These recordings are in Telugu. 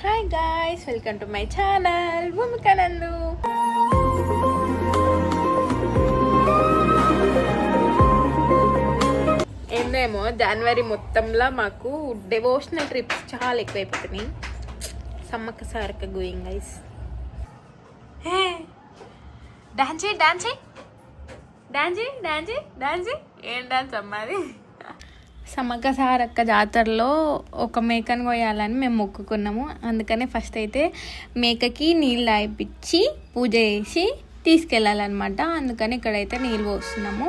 Hi guys, welcome to my channel Bhoomika Nandu. ఏందేమో జనవరి మొత్తంలో మాకు డివోషనల్ ట్రిప్స్ చాలా ఎక్కువైపోతున్నాయి. Sammakka Sarakka going guys. Hey dance dance dance dance dance ఏం డాన్స్ అమ్మాది? సమ్మక్క సారక్క జాతరలో ఒక మేకను కోయాలని మేము మొక్కుకున్నాము. అందుకనే ఫస్ట్ అయితే మేకకి నీళ్ళు అయిపించి పూజ చేసి తీసుకెళ్ళాలన్నమాట. అందుకని ఇక్కడైతే నీళ్ళు పోస్తున్నాము.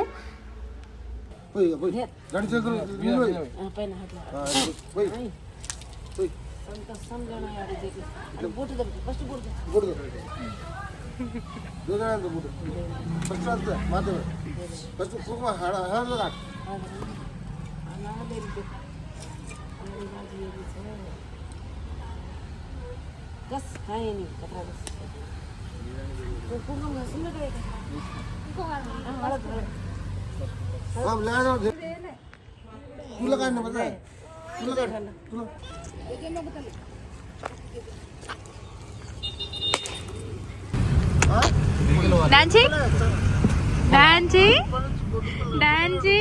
డాన్సీ డాన్సీ డాన్సీ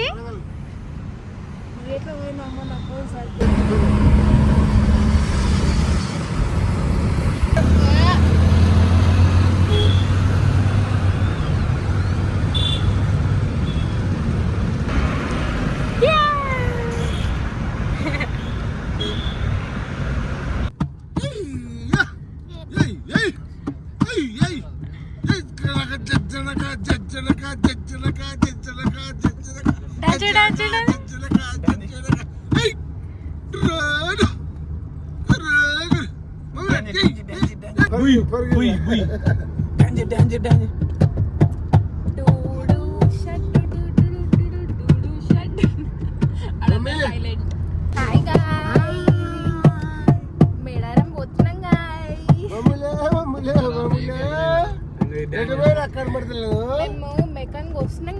మెకానిక్ వస్తున్నాం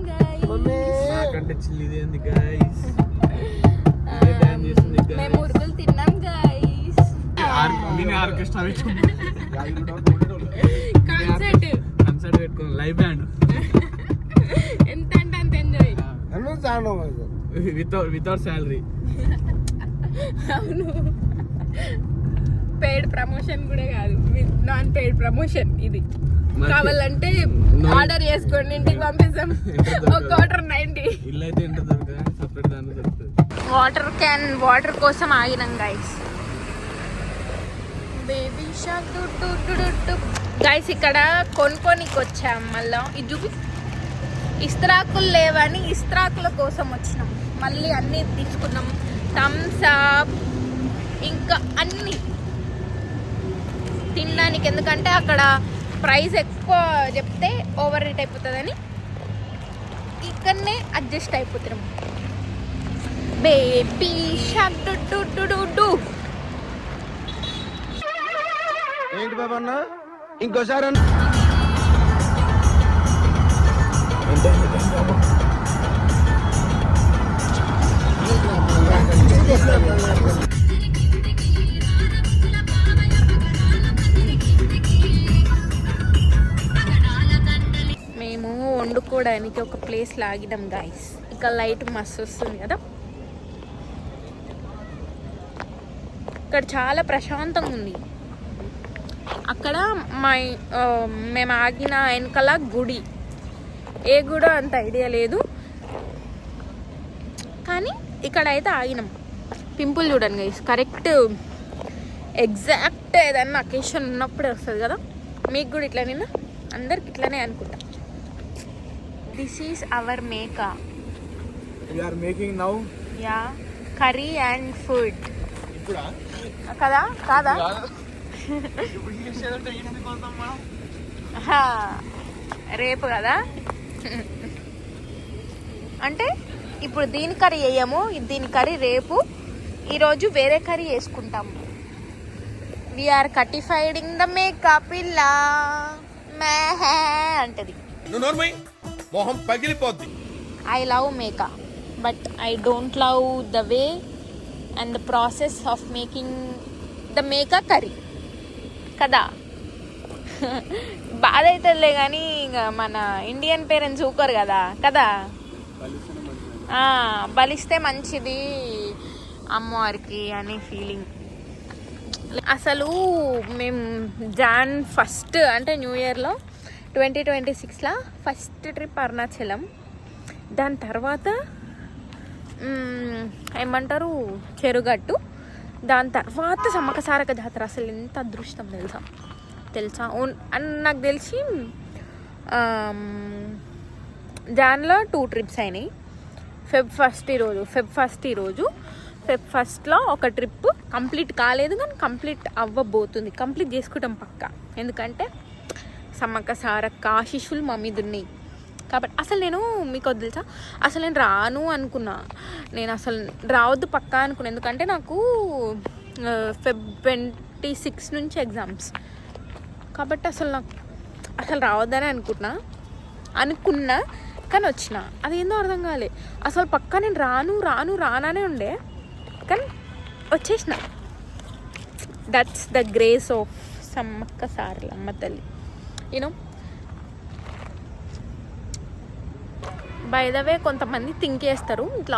మేము మురుగులు తిన్నాం గైస్. కన్సర్ట్ పెట్టుకున్నాం లైవ్ బ్యాండ్. ఎంత అంటే అంత ఎంజాయ్ వితౌట్ శాలరీ. అవును, పెయిడ్ ప్రమోషన్ కూడా కాదు, నాన్ పెయిడ్ ప్రమోషన్ ఇది. కావాలంటే ఆర్డర్ చేసుకోండి, ఇంటికి పంపిస్తాం. ఒక క్వార్టర్ 90. ఇల్లు అయితే ఎంత దొరుకుతుంది, సపరేట్ దాంట్లో దొరుకుతుంది. వాటర్ కోసం ఆగినాం గైస్. Baby shock guys. ఇక్కడ కొనుక్కోనికి వచ్చాం. మళ్ళీ ఇది చూపి, ఇస్త్రాకులు లేవని ఇస్త్రాకుల కోసం వచ్చినాం. మళ్ళీ అన్నీ తీసుకున్నాం, థమ్స్ అప్ ఇంకా అన్నీ తినడానికి. ఎందుకంటే అక్కడ ప్రైస్ ఎక్కువ చెప్తే ఓవర్ రేట్ అయిపోతుందని ఇక్కడనే అడ్జస్ట్ అయిపోతున్నాం. బేబీ షాక్ ఏంటి బాబా అన్న ఇంకోసారి మేము వండుకోవడానికి ఒక ప్లేస్ లాగినాం గాయస్. ఇక్కడ లైట్ మస్తు వస్తుంది కదా. ఇక్కడ చాలా ప్రశాంతంగా ఉంది. అక్కడ మేము ఆగిన వెనకాల గుడి, ఏ గుడో అంత ఐడియా లేదు, కానీ ఇక్కడైతే ఆగినాం. పింపుల్ చూడండి గైస్, కరెక్ట్ ఎగ్జాక్ట్ ఏదన్నా అకేషన్ ఉన్నప్పుడే వస్తుంది కదా. మీకు కూడా ఇట్లానే, అందరికి ఇట్లానే అనుకుంటా. This is our Meka. We are making now. Yeah, curry and food కదా, కాదా? రేపు కదా. అంటే ఇప్పుడు దీని కర్రీ వేయము, దీని కర్రీ రేపు. ఈరోజు వేరే కర్రీ వేసుకుంటాము. వీఆర్ కటిఫైడింగ్ ద మేకప్. పిల్ల మేహే అంటది, మొహం పగిలిపోద్ది. ఐ లవ్ మేకా, but I don't love the way and the process of making the meka curry. కదా. బాధ అవుతుందిలే కానీ ఇక మన ఇండియన్ పేరెంట్స్ ఊకోరు కదా కదా. బలిస్తే మంచిది అమ్మవారికి అనే ఫీలింగ్. అసలు మేము జాన్ ఫస్ట్ అంటే న్యూ ఇయర్లో 2026లో ఫస్ట్ ట్రిప్ అరుణాచలం, దాని తర్వాత ఏమంటారు చెరుగట్టు, దాని తర్వాత సమ్మక్క సారక్క జాతర. అసలు ఎంత అదృష్టం తెలుసా నాకు తెలిసి జాన్లో 2 ట్రిప్స్ అయినాయి. ఫెబ్ ఫస్ట్లో ఒక ట్రిప్ కంప్లీట్ కాలేదు కానీ కంప్లీట్ అవ్వబోతుంది. కంప్లీట్ చేసుకుంటాం పక్కా, ఎందుకంటే సమ్మక్క సారక్క ఆశీస్సులు మా మీద ఉన్నాయి కాబట్టి. అసలు నేను మీకు తెలుసా, అసలు నేను రాను అనుకున్నా, నేను అసలు రావద్దు పక్కా అనుకున్నా. ఎందుకంటే నాకు Feb 26 నుంచి ఎగ్జామ్స్ కాబట్టి అసలు రావద్దని అనుకున్నా కానీ వచ్చిన. అదేందో అర్థం కాలే, అసలు పక్కా నేను రానానే ఉండే కానీ వచ్చేసిన. That's the grace of Sammakka Saralamma తల్లి, యూనో. బై ద వే కొంతమంది థింక్ చేస్తారు ఇట్లా,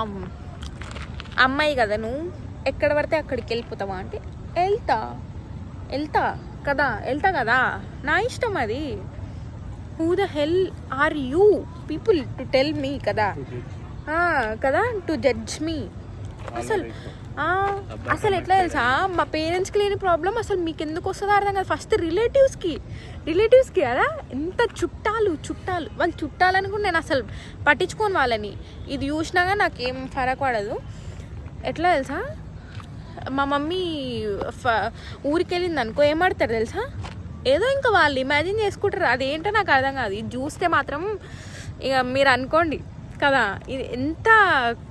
అమ్మాయి కదా నువ్వు ఎక్కడ పడితే అక్కడికి వెళ్ళిపోతావా అంటే, వెళ్తా కదా, నా ఇష్టం అది. Who the hell are you people to tell me కదా టు జడ్జ్ మీ. అసలు ఎట్లా తెలుసా, మా పేరెంట్స్కి లేని ప్రాబ్లం అసలు మీకు ఎందుకు వస్తుందో అర్థం కాదు. ఫస్ట్ రిలేటివ్స్కి కదా, ఎంత చుట్టాలు వాళ్ళు చుట్టాలని కూడా నేను అసలు పట్టించుకోను వాళ్ళని. ఇది చూసినాగా నాకేం ఫరక్ పడదు. ఎట్లా తెలుసా, మా మమ్మీ ఊరికి వెళ్ళింది అనుకో, ఏమాడతారు తెలుసా, ఏదో ఇంకా వాళ్ళు ఇమాజిన్ చేసుకుంటారు, అదేంటో నాకు అర్థం కాదు. ఇది చూస్తే మాత్రం ఇక మీరు అనుకోండి కదా, ఇది ఎంత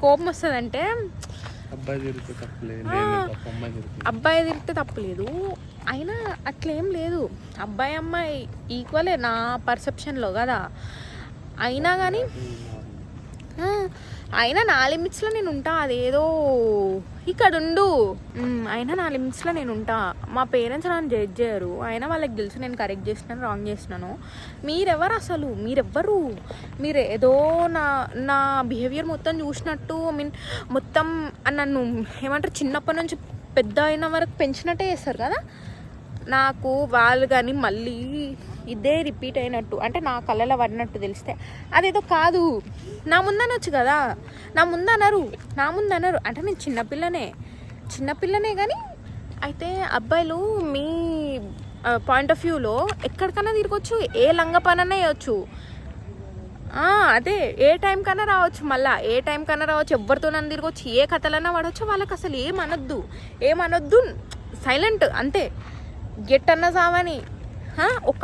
కోపం వస్తుందంటే. అబ్బాయి తిరిగితే తప్పులేదు, అయినా అట్లేం లేదు, అబ్బాయి అమ్మాయి ఈక్వలే నా పర్సెప్షన్లో కదా. అయినా నా లిమిట్స్లో నేను ఉంటా, అదేదో ఇక్కడ ఉండు, అయినా నా లిమిట్స్లో నేను ఉంటా. మా పేరెంట్స్ నన్ను జడ్జ్ చేయరు, అయినా వాళ్ళకి తెలుసు నేను కరెక్ట్ చేసినాను రాంగ్ చేసినాను. మీరెవ్వరు మీరు ఏదో నా బిహేవియర్ మొత్తం చూసినట్టు, మొత్తం నన్ను ఏమంటారు చిన్నప్పటి నుంచి పెద్ద అయిన వరకు పెంచినట్టే చేస్తారు కదా. నాకు వాళ్ళు కానీ మళ్ళీ ఇదే రిపీట్ అయినట్టు అంటే నా కళ్ళలో పడినట్టు తెలిస్తే అదేదో కాదు. నా ముందు అనొచ్చు కదా, నా ముందు అనరు అంటే నేను చిన్నపిల్లనే కానీ. అయితే అబ్బాయిలు మీ పాయింట్ ఆఫ్ వ్యూలో ఎక్కడికైనా తిరగచ్చు, ఏ లంగ పనన్నా వేయచ్చు, అదే ఏ టైం కన్నా రావచ్చు, మళ్ళీ ఏ టైం కన్నా రావచ్చు, ఎవరితోనన్నా తిరగచ్చు, ఏ కథలన్నా పడవచ్చు. వాళ్ళకి అసలు ఏమనొద్దు సైలెంట్ అంతే. గెట్టన్న సావని ఒక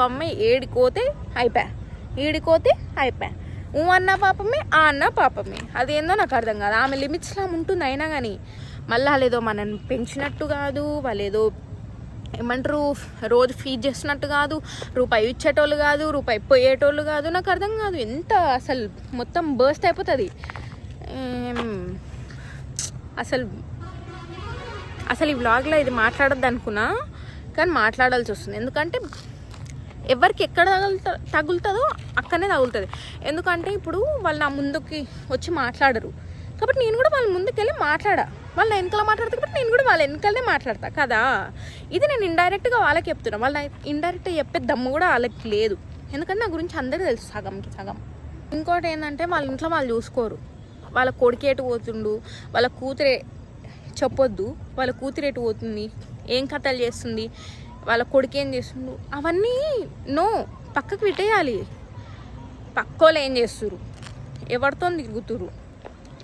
అమ్మాయి ఏడికోతే అయిపోయా, అన్న పాపమే అన్న పాపమే. అదేందో నాకు అర్థం కాదు. ఆమె లిమిట్స్లో ఉంటుంది, అయినా కానీ మళ్ళీ వాళ్ళేదో మనల్ని పెంచినట్టు కాదు, వాళ్ళేదో ఏమంటారు రోజు ఫీడ్ చేస్తున్నట్టు కాదు, రూపాయి ఇచ్చేటోళ్ళు కాదు, రూపాయి పోయేటోళ్ళు కాదు. నాకు అర్థం కాదు, ఎంత అసలు మొత్తం బర్స్ట్ అయిపోతుంది. అసలు ఈ వ్లాగ్లో ఇది మాట్లాడొద్దు అనుకున్నా కానీ మాట్లాడాల్సి వస్తుంది. ఎందుకంటే ఎవరికి ఎక్కడ తగులుతుందో అక్కడనే తగులుతుంది. ఎందుకంటే ఇప్పుడు వాళ్ళు నా ముందుకి వచ్చి మాట్లాడరు కాబట్టి నేను కూడా వాళ్ళ ముందుకు వెళ్ళి వాళ్ళు నా వెనకాల మాట్లాడతా కాబట్టి నేను కూడా వాళ్ళ వెనకాలనే మాట్లాడతా కదా. ఇది నేను ఇండైరెక్ట్గా వాళ్ళకి చెప్తున్నా, వాళ్ళ ఇండైరెక్ట్గా చెప్పే దమ్ము కూడా వాళ్ళకి లేదు. ఎందుకంటే నా గురించి అందరికీ తెలుసు సగంకి సగం. ఇంకోటి ఏంటంటే వాళ్ళ ఇంట్లో వాళ్ళు చూసుకోరు, వాళ్ళ కొడుకు ఎటు పోతుండు, వాళ్ళ కూతురే చెప్పొద్దు, వాళ్ళ కూతురు ఎటు పోతుంది, ఏం కథలు చేస్తుంది, వాళ్ళ కొడుకు ఏం చేస్తుండు, అవన్నీ పక్కకు పెట్టేయాలి. పక్కోళ్ళు ఏం చేస్తురు, ఎవరితో తిరుగుతురు,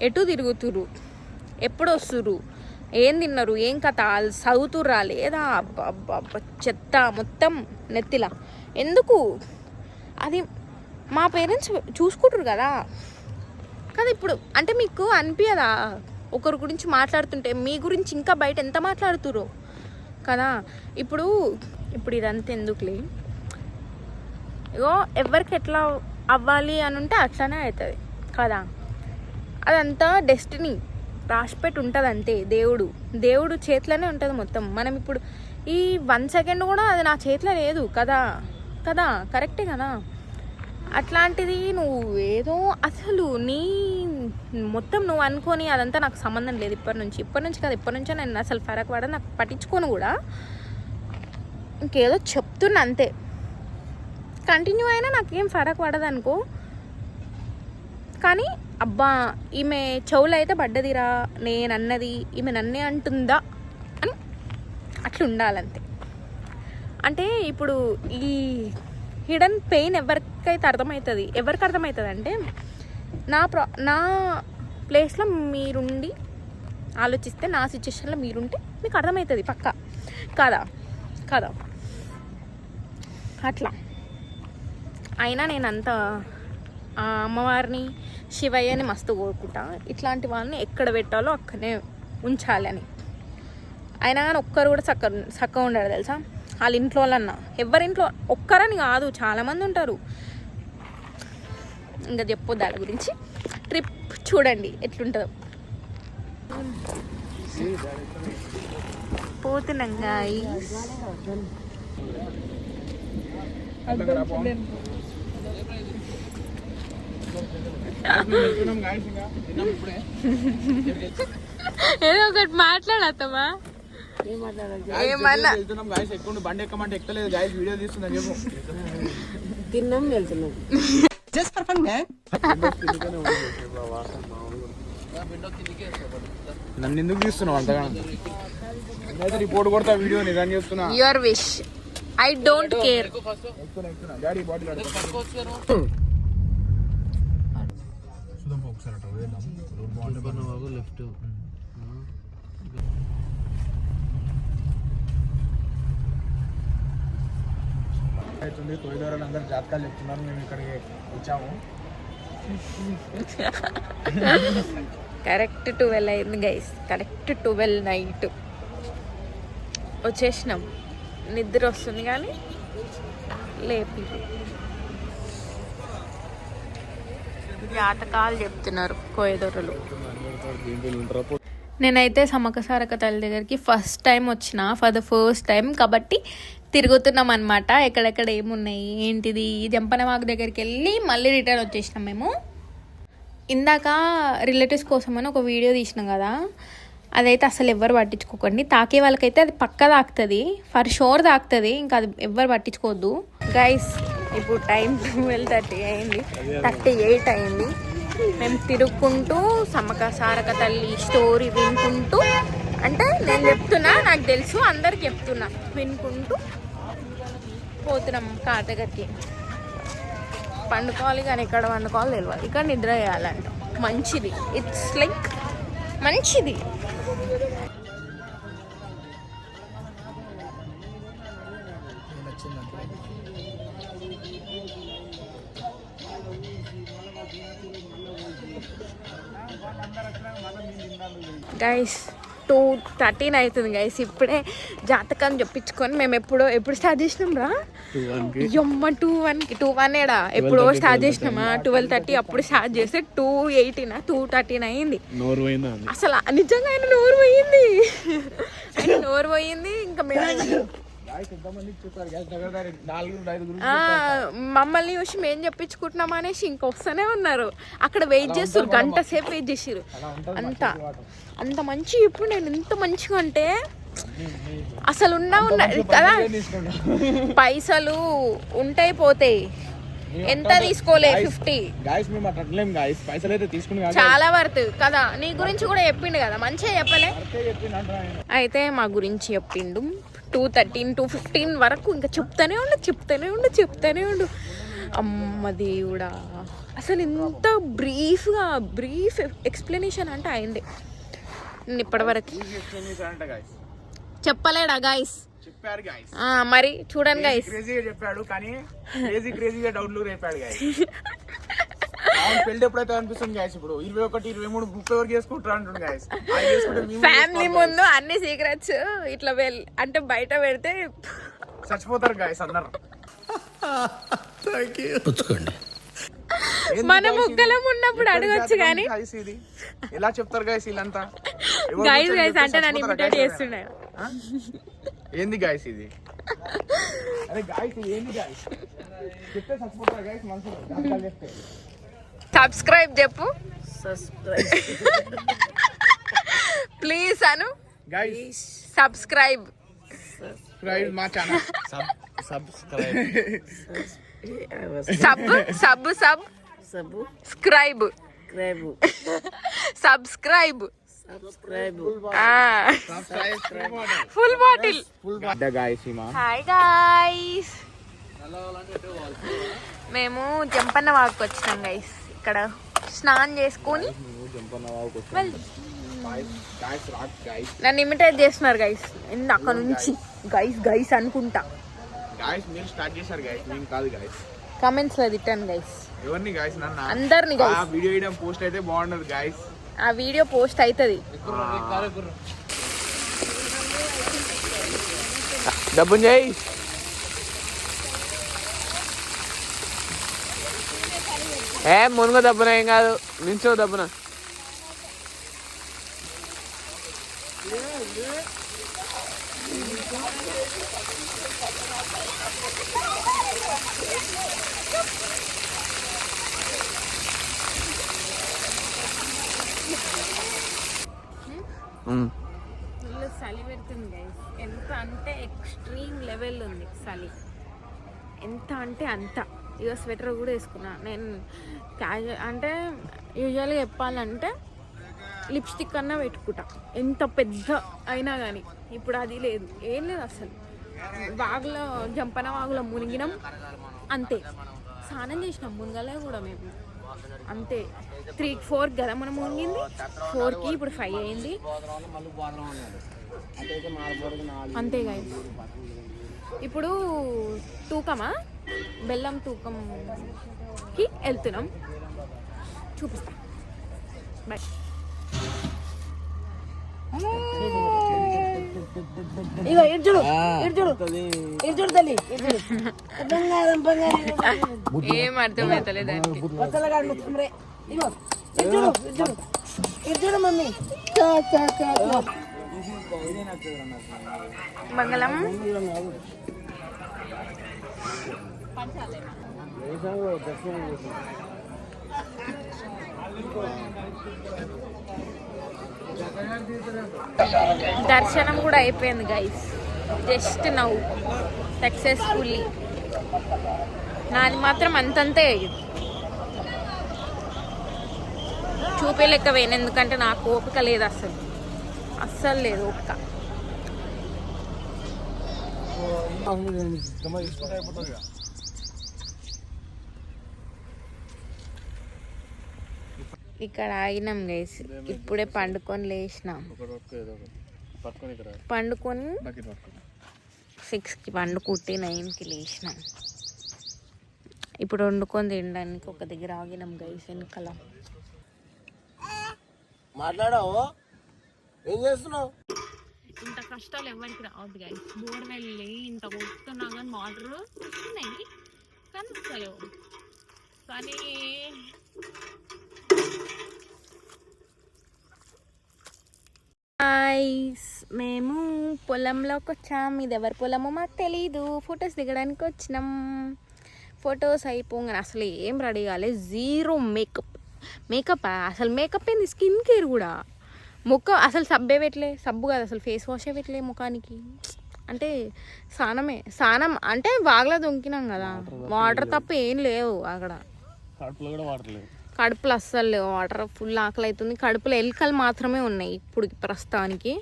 ఎటు తిరుగుతురు, ఎప్పుడు వస్తురు, ఏం తిన్నారు, ఏం కథ, చదువుతుర్రా లేదా, చెత్త మొత్తం నెత్తిలా ఎందుకు. అది మా పేరెంట్స్ చూసుకుంటారు కదా. ఇప్పుడు అంటే మీకు అనిపించదా ఒకరి గురించి మాట్లాడుతుంటే మీ గురించి ఇంకా బయట ఎంత మాట్లాడుతురో కదా. ఇప్పుడు ఇదంతా ఎందుకులే, ఇగో ఎవరికి ఎట్లా అవ్వాలి అని ఉంటే అట్లానే అవుతుంది కదా. అదంతా డెస్టినీ రాసిపెట్టి ఉంటుంది అంతే. దేవుడు చేతిలోనే ఉంటుంది మొత్తం. మనం ఇప్పుడు ఈ 1 సెకండ్ కూడా అది నా చేతిలో లేదు కదా కదా, కరెక్టే కదా. అట్లాంటిది నువ్వు ఏదో అసలు నీ మొత్తం నువ్వు అనుకొని అదంతా నాకు సంబంధం లేదు. ఇప్పటి నుంచి కదా, ఇప్పటి నుంచో నేను అసలు ఫరక్ పడ, నాకు పట్టించుకోను కూడా. ఇంకేదో చెప్తున్నా అంతే. కంటిన్యూ అయినా నాకేం ఫరక్ పడదు అనుకో. కానీ అబ్బా ఈమె చెవులు అయితే పడ్డదిరా నేను అన్నది, ఈమె నన్నే అంటుందా అని అట్లా ఉండాలంతే. అంటే ఇప్పుడు ఈ హిడెన్ పెయిన్ ఎవరికి అర్థమవుతుంది అంటే నా ప్లేస్లో మీరుండి ఆలోచిస్తే, నా సిచ్యువేషన్లో మీరుంటే మీకు అర్థమవుతుంది పక్కా కదా. అట్లా అయినా నేను అంత ఆ అమ్మవారిని శివయ్యని మస్తు కోరుకుంటా, ఇట్లాంటి వాళ్ళని ఎక్కడ పెట్టాలో అక్కడనే ఉంచాలని. అయినా కానీ ఒక్కరు కూడా చక్కగా ఉండరు తెలుసా. వాళ్ళ ఇంట్లో వాళ్ళన్నా ఎవరింట్లో ఒక్కరని కాదు, చాలామంది ఉంటారు. ఇంకా చెప్పు దాని గురించి. ట్రిప్ చూడండి ఎట్లుంటుందో. పోతున్నాం గాయ్స్. ఏదో ఒకటి మాట్లాడతామా? బండి ఎక్కమంటే ఎక్కలేదు గాయస్, వీడియో తీస్తుందని చెప్పు. తిన్నాం వెళ్తున్నాం. నన్ను ఎందుకు తీస్తున్నావు అంతగా? నేనైతే రిపోర్ట్ కొడతా వీడియో నిజం చేస్తున్నా. Your wish, I don't care. అవుతుంది కొయ్యదారులు అందరు జాతకాలు చెప్తున్నారు, మేము ఇక్కడికి వచ్చాము. కరెక్ట్ 12 అయింది గైస్, కరెక్ట్ 12 నైట్ వచ్చేసినాం. నిద్ర వస్తుంది కానీ లేపి జాతకాలు చెప్తున్నారు కోయదొరలు. నేనైతే సమ్మక్క సారక్క తల్లి దగ్గరికి ఫస్ట్ టైం వచ్చిన, ఫర్ ద ఫస్ట్ టైం కాబట్టి తిరుగుతున్నాం అనమాట. ఎక్కడెక్కడ ఏమున్నాయి ఏంటిది. జంపనవాగు దగ్గరికి వెళ్ళి మళ్ళీ రిటర్న్ వచ్చేసినాం మేము. ఇందాక రిలేటివ్స్ కోసం అని ఒక వీడియో తీసినాం కదా, అదైతే అసలు ఎవ్వరు పట్టించుకోకండి. తాకే వాళ్ళకైతే అది పక్క తాకుతుంది, ఫర్ షోర్ తాకుతుంది, ఇంకా అది ఎవ్వరు పట్టించుకోవద్దు గైస్. ఇప్పుడు టైం 12:30 అయింది, 38 అయింది. మేము తిరుగుకుంటూ సమ్మక్క సారక్క తల్లి స్టోరీ వినుకుంటూ, అంటే నేను చెప్తున్నా నాకు తెలుసు అందరికి చెప్తున్నా, వినుకుంటూ పోతున్నాం కార్ దగ్గరికి. పండుకోవాలి కానీ ఎక్కడ పండుకోవాలి తెలియదు, ఇక్కడ నిద్ర చేయాలంట. మంచిది, ఇట్స్ లైక్ మంచిది. గైస్ 2:13 అవుతుంది గైస్. ఇప్పుడే జాతకం చెప్పించుకొని మేము ఎప్పుడు స్టార్ట్ చేసినాం రా? అమ్మ 2:1 ఏడా ఎప్పుడో స్టార్ట్ చేసినామా? 12:30 అప్పుడు స్టార్ట్ చేస్తే 2:18 2:13 అయింది. అసలు నిజంగా ఆయన నోరు పోయింది. ఇంకా మేము మమ్మల్ని చూసి మేము చెప్పించుకుంటున్నాం అనేసి ఇంకొస్తూనే ఉన్నారు. అక్కడ వెయిట్ చేస్తారు, గంట సేపు వెయిట్ చేసారు. అంత మంచి. ఇప్పుడు నేను ఎంత మంచిగా అంటే అసలు ఉన్నా కదా, పైసలు ఉంటాయి పోతాయి. ఎంత తీసుకోలే 50 చాలా వర్త్ కదా. నీ గురించి కూడా చెప్పిండు కదా, మంచిగా చెప్పలే. అయితే మా గురించి చెప్పిండు 2:13 2:15 వరకు. ఇంకా చెప్తానే ఉండు. అమ్మ దేవుడా, అసలు ఇంత బ్రీఫ్ ఎక్స్ప్లెనేషన్ అంటే అయింది. నేను ఇప్పటివరకు చెప్పలేడా గాయస్? చెప్పారు గైస్. మరి చూడండి గైస్, క్రేజీగా చెప్పాడు కానీ క్రేజీగా డౌట్లు రేపాడు గైస్. పెళ్లి ఎప్పుడైతే అనిపిస్తుంది గైస్, ఇప్పుడు 21, 23, 30 వరకు చేసుకుంటారు అంటుండు గైస్. ఫ్యామిలీ ముందు అన్ని సీక్రెట్స్ ఇట్లా అంటే బయట పెడితే చచ్చిపోతారు గైస్ అందరు. మన ముగ్గలం ఉన్నప్పుడు అడగొచ్చు కానీ ఎలా చెప్తారు గైస్ వీళ్ళంతా? గైస్ అంటే నన్ను ఇమిటేట్ చేస్తున్నాడు. ఏంది గాయస్ ఇది? అరే గాయస్ ఇది ఏంది గాయస్? చెప్తే చచ్చిపోతారా గాయస్ మనసులో జాతకాలు చెప్తే? సబ్స్క్రైబ్ చెప్పు సబ్స్క్రైబ్ ప్లీజ్ అను. గాయస్ సబ్స్క్రైబ్ మా channel subscribe sub sub sub subscribe క్రైబు subscribe subscribe full bottle. Guys ఈమా హాయ్ గాయ్స్, మేము జంపన్న వాగుకి వచ్చినాం గైస్. ఇక్కడ స్నానం చేసుకొని నన్ను ఇమిటేట్ చేస్తున్నారు గైస్ అక్కడ నుంచి. గైస్ గైస్ అనుకుంటా. గాయస్ మీరు స్టార్ట్ చేశారు గాయస్, మేము కాదు గాయస్. కామెంట్స్ లో తిట్టాను గైస్, ఎవరిని గాయస్? నన్ను అందరిని ఆ గైస్. వీడియో వేయడం పోస్ట్ అయితే బాగుండదు గాయస్. ఆ వీడియో పోస్ట్ అవుతుంది. డబ్బు చేయి. మునుగ దబ్బున ఏం కాదు, నించో దబ్బున. చలి పెడుతుంది గైస్. ఎంత అంటే ఎక్స్ట్రీమ్ లెవెల్ ఉంది చలి. ఎంత అంటే అంత. ఇక స్వెటర్ కూడా వేసుకున్నా నేను. క్యాజువల్ అంటే యూజువల్గా చెప్పాలంటే లిప్స్టిక్ అన్నా పెట్టుకుంటా ఎంత పెద్ద అయినా కానీ. ఇప్పుడు అది లేదు, ఏం లేదు అసలు. వాగులో జంపన వాగులో మునిగినాం అంతే. స్నానం చేసినాం మునగలే కూడా మేము అంతే. 3-4 కదా మనం మునిగింది, 4కి ఇప్పుడు 5 అయింది అంతే గైస్. ఇప్పుడు తూకమా బెల్లం తూకంకి వెళ్తున్నాం, చూపిస్తా. బాయ్. ఇగో ఇడ్చుడు ఇడ్చుడు ఇడ్చుడు తల్లి ఇడ్చుడు బంగారం బంగారం ఏం అర్థమవుతలేదు దానికి. కొత్తలగాడు రే. ఇగో ఇడ్చుడు ఇడ్చుడు ఇడ్చుడు మమ్మీ మంగళం. దర్శనం కూడా అయిపోయింది గైస్. Just now successfully. నాది మాత్రం అంతంతే చూపే లెక్క వేయను, ఎందుకంటే నాకు ఓపిక లేదు అస్సలు. అస్సలు లేదు ఓపిక. ఇక్కడ ఆగినాం గైస్. ఇప్పుడే పండుకొని లేచినాం. పండుకొని 6కి పండుకుంటే 9కి లేచినాం. ఇప్పుడు వండుకొని తినడానికి ఒక దగ్గర ఆగినాం గైస్. వెనకాల మాట్లాడావు, ఏం చేస్తున్నావు? ఇంత కష్టాలు ఎవరికి రావద్దు గైస్. బోర్ వెళ్ళి ఇంత కొడుతున్నా కానీ వాటర్ ఉన్నాయి కానీ వస్తలేవు. కానీ మేము పొలంలోకి వచ్చాం. ఇది ఎవరి పొలమో మాకు తెలీదు. ఫొటోస్ దిగడానికి వచ్చినాం. ఫొటోస్ అయిపోగానే అసలు ఏం రెడీ కాలేదు. 0 మేకప్ అసలు మేకప్ ఏంది, స్కిన్ కేర్ కూడా. ముఖం అసలు సబ్బే పెట్టలే, సబ్బు కాదు అసలు, ఫేస్ వాషే పెట్టలే ముఖానికి. అంటే స్నానం అంటే వాగులో దొంకినాం కదా, వాటర్ తప్ప ఏం లేవు అక్కడ. కడుపులో అస్సలు లేవు వాటర్. ఫుల్ ఆకలి అవుతుంది. కడుపులో ఎలుకలు మాత్రమే ఉన్నాయి ఇప్పుడు ప్రస్తుతానికి.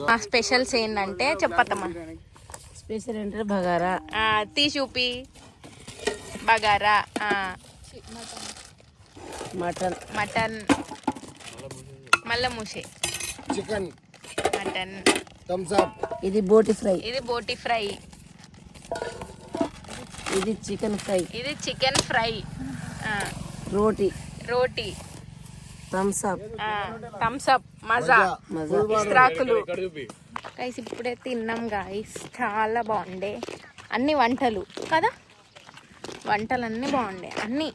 మా స్పెషల్స్ ఏంటంటే చెప్పత్తమ్మా. స్పెషల్ అంటే బగారా, తీ చూపి. బగారా, మటన్ మటన్, మల్ల మూసే చికెన్, మటన్, థమ్స్ అప్. ఇది బోటి ఫ్రై, ఇది బోటి ఫ్రై, ఇది చికెన్ ఫ్రై, ఇది చికెన్ ఫ్రై, రోటీ రోటీ, థమ్స్ అప్, థమ్స్ అప్, మజా, మజా, ఇస్త్రాకులు. గైస్ ఇప్పుడే తిన్నాం గాయస్, చాలా బాగుండే అన్ని వంటలు కదా. వంటలు అన్నీ బాగుండే, అన్నీ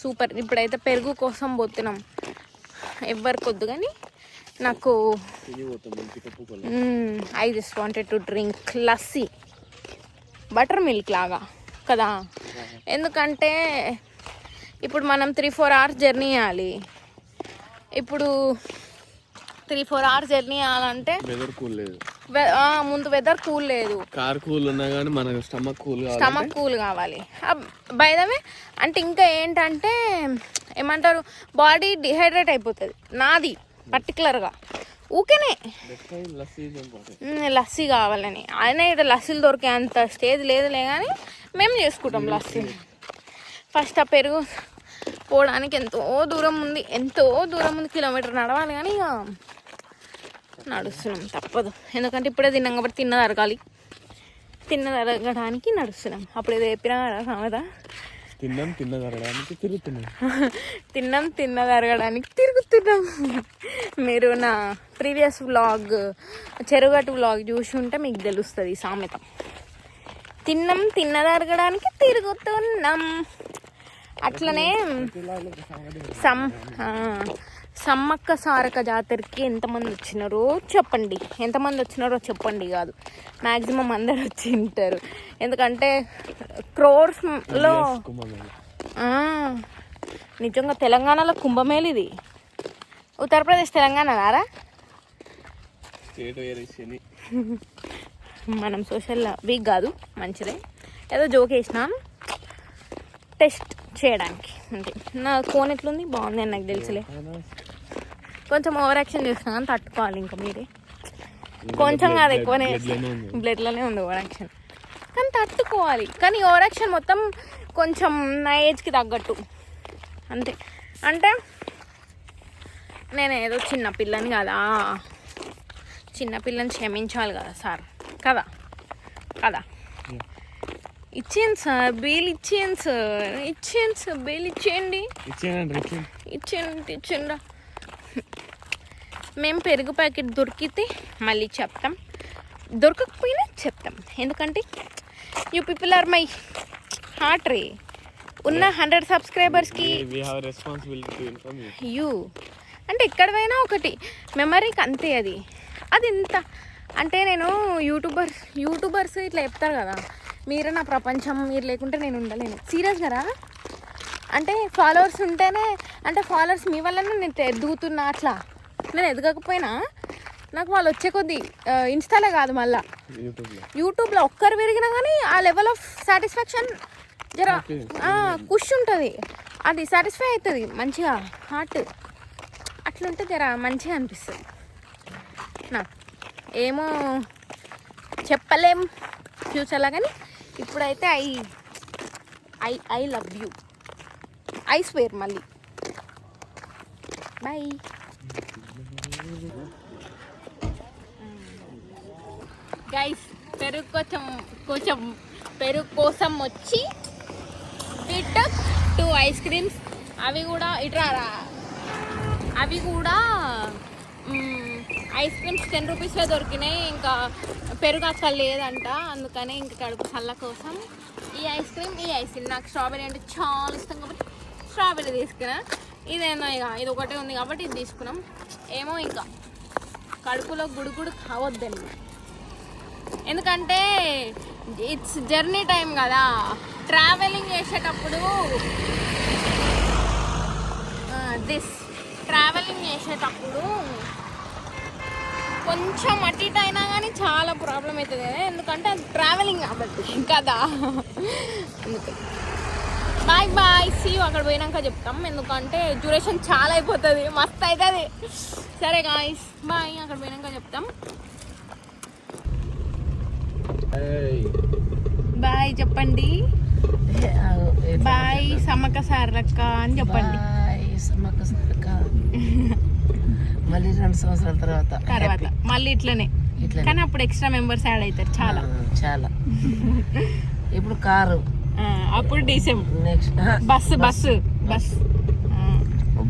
సూపర్. ఇప్పుడైతే పెరుగు కోసం పోతున్నాం. ఎవ్వరికి వద్దు కానీ నాకు I just wanted to drink lassi, butter milk లాగా కదా. ఎందుకంటే ఇప్పుడు మనం 3-4 అవర్స్ జర్నీ చేయాలి. ఇప్పుడు 3-4 అవర్స్ జర్నీ చేయాలంటే వెదర్ కూల్ లేదు, ముందు వెదర్ కూల్ లేదు, కార్ కూల్ ఉన్నా కానీ మన స్టమక్ కూల్ కావాలి. బై ద వే అంటే ఇంకా ఏంటంటే ఏమంటారు, బాడీ డిహైడ్రేట్ అయిపోతుంది నాది పర్టికులర్గా. ఊకేనే లస్సీ కావాలని. ఆయన ఇక్కడ లస్సీలు దొరికే అంత స్టేజ్ లేదులే కానీ మేము చేసుకుంటాం లస్సీ. ఫస్ట్ ఆ పెరుగు పోవడానికి ఎంతో దూరం ఉంది, కిలోమీటర్ నడవాలి. కానీ ఇక నడుస్తున్నాం, తప్పదు. ఎందుకంటే ఇప్పుడే తిన్నాం కాబట్టి తిన్నది అరగడానికి నడుస్తున్నాం. అప్పుడు ఏదో చెప్పినా కదా సామెత, తిన్నది అరగడానికి తిరుగుతున్నాం. మీరు నా ప్రీవియస్ వ్లాగ్, చెరుగట్టు వ్లాగ్ చూసి ఉంటే మీకు తెలుస్తుంది ఈ సామెత. తిన్నది అరగడానికి తిరుగుతున్నాం. అట్లనే సమ్మక్క సారక జాతరకి ఎంతమంది వచ్చినారో చెప్పండి కాదు, మ్యాక్సిమం అందరు వచ్చి ఉంటారు. ఎందుకంటే క్రోర్స్లో నిజంగా తెలంగాణలో కుంభమేళ ఇది. ఉత్తరప్రదేశ్ తెలంగాణ రారా? మనం సోషల్ వీక్ కాదు, మంచిదే. ఏదో జోక్ వేసినాం టెస్ట్ చేయడానికి అంతే. నా ఫోన్ ఎట్లుంది? బాగుంది అని నాకు తెలుసులే. కొంచెం ఓవర్ యాక్షన్ చేసినా కానీ తట్టుకోవాలి. ఇంకా మీరే కొంచెం కాదు, ఎక్కువనే బ్లడ్లోనే ఉంది ఓవర్ యాక్షన్, కానీ తట్టుకోవాలి. కానీ ఓవర్ యాక్షన్ మొత్తం కొంచెం నా ఏజ్కి తగ్గట్టు అంతే. అంటే నేను ఏదో చిన్న పిల్లని కదా, చిన్నపిల్లని క్షమించాలి కదా సార్, కదా. ఇచ్చేయండి సార్, బెయిల్ ఇచ్చేయండి సార్, బెయిల్ ఇచ్చేయండి. మేము పెరుగు ప్యాకెట్ దొరికితే మళ్ళీ చెప్తాం, దొరకకపోయినా చెప్తాం. ఎందుకంటే you people are my heart రే. ఉన్న 100 సబ్స్క్రైబర్స్కి యూ అంటే ఎక్కడ ఒకటి మెమరీకి అంతే. అది ఎంత అంటే నేను యూట్యూబర్స్ ఇట్లా చెప్తారు కదా, మీరే నా ప్రపంచం, మీరు లేకుంటే నేను ఉండలేను. సీరియస్గా రా. అంటే ఫాలోవర్స్ ఉంటేనే, అంటే ఫాలోవర్స్ మీ వల్లనే నేను ఎదుగుతున్నా. అట్లా నేను ఎదగకపోయినా నాకు వాళ్ళు వచ్చే కొద్దీ ఇన్స్టాలే కాదు, మళ్ళీ యూట్యూబ్లో ఒక్కరు పెరిగినా కానీ ఆ లెవెల్ ఆఫ్ సాటిస్ఫాక్షన్ జర ఖుషి ఉంటుంది. అది సాటిస్ఫై అవుతుంది మంచిగా, హార్ట్ అట్లుంటే జర మంచిగా అనిపిస్తుంది నాకు. ఏమో చెప్పలేం ఫ్యూచర్లో, కానీ ఇప్పుడైతే I love you, I swear. మళ్ళీ బాయ్. గైస్ పెరుగు కోసం వచ్చి ఇట్ 2 ఐస్ క్రీమ్స్. అవి కూడా ఐస్ క్రీమ్స్ 10 రూపీస్లో దొరికినాయి. ఇంకా పెరుగు అక్కడ లేదంట, అందుకని ఇంకా కడుపు చల్ల కోసం ఈ ఐస్ క్రీమ్ నాకు స్ట్రాబెరీ అంటే చాలా ఇష్టం కాబట్టి స్ట్రాబెరీ తీసుకున్నా. ఇదేనా ఇక ఇది ఒకటే ఉంది కాబట్టి ఇది తీసుకున్నాం. ఏమో ఇంకా కడుపులో గుడుగుడు కావద్దండి, ఎందుకంటే ఇట్స్ జర్నీ టైం కదా. ట్రావెలింగ్ చేసేటప్పుడు కొంచెం అటు ఇటు అయినా కానీ చాలా ప్రాబ్లం అవుతుంది కదా, ఎందుకంటే అది ట్రావెలింగ్ కాబట్టి కదా. అందుకే బాయ్ సీ యూ. అక్కడ పోయినాక చెప్తాం, ఎందుకంటే డ్యూరేషన్ చాలా అయిపోతుంది, మస్తు అవుతుంది. సరే గాయ్స్ బాయ్, అక్కడ పోయినాక చెప్తాం. బాయ్ చెప్పండి, బాయ్ సమ్మక్క సారక్క అని చెప్పండి. సమ్మక్క సారక్క మళ్ళీ 2 సంవత్సరాల తర్వాత మళ్ళీ ఇట్లనే, కానీ అప్పుడు ఎక్స్ట్రా మెంబర్స్ యాడ్ అవుతారు చాలా. ఇప్పుడు కారు, అప్పుడు డీసెం, నెక్స్ట్ బస్సు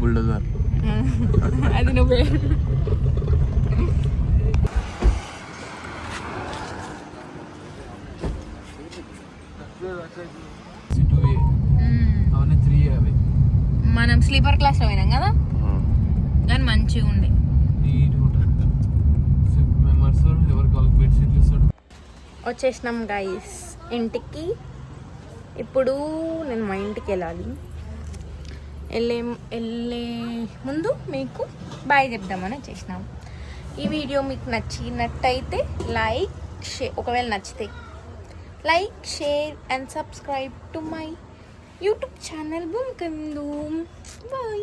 బుల్డోజర్. అది నువ్వే. మనం స్లీపర్ క్లాస్లో పోయినాం కదా, కానీ మంచిగా ఉండే. వచ్చేసినాం గైస్ ఇంటికి. ఇప్పుడు నేను మా ఇంటికి వెళ్ళాలి. వెళ్ళే ముందు మీకు బాయ్ చెప్దామని వచ్చేసినాం. ఈ వీడియో మీకు నచ్చినట్టయితే లైక్ షేర్, ఒకవేళ నచ్చితే like share and subscribe to my YouTube channel Bhoomika Nandu. Bye.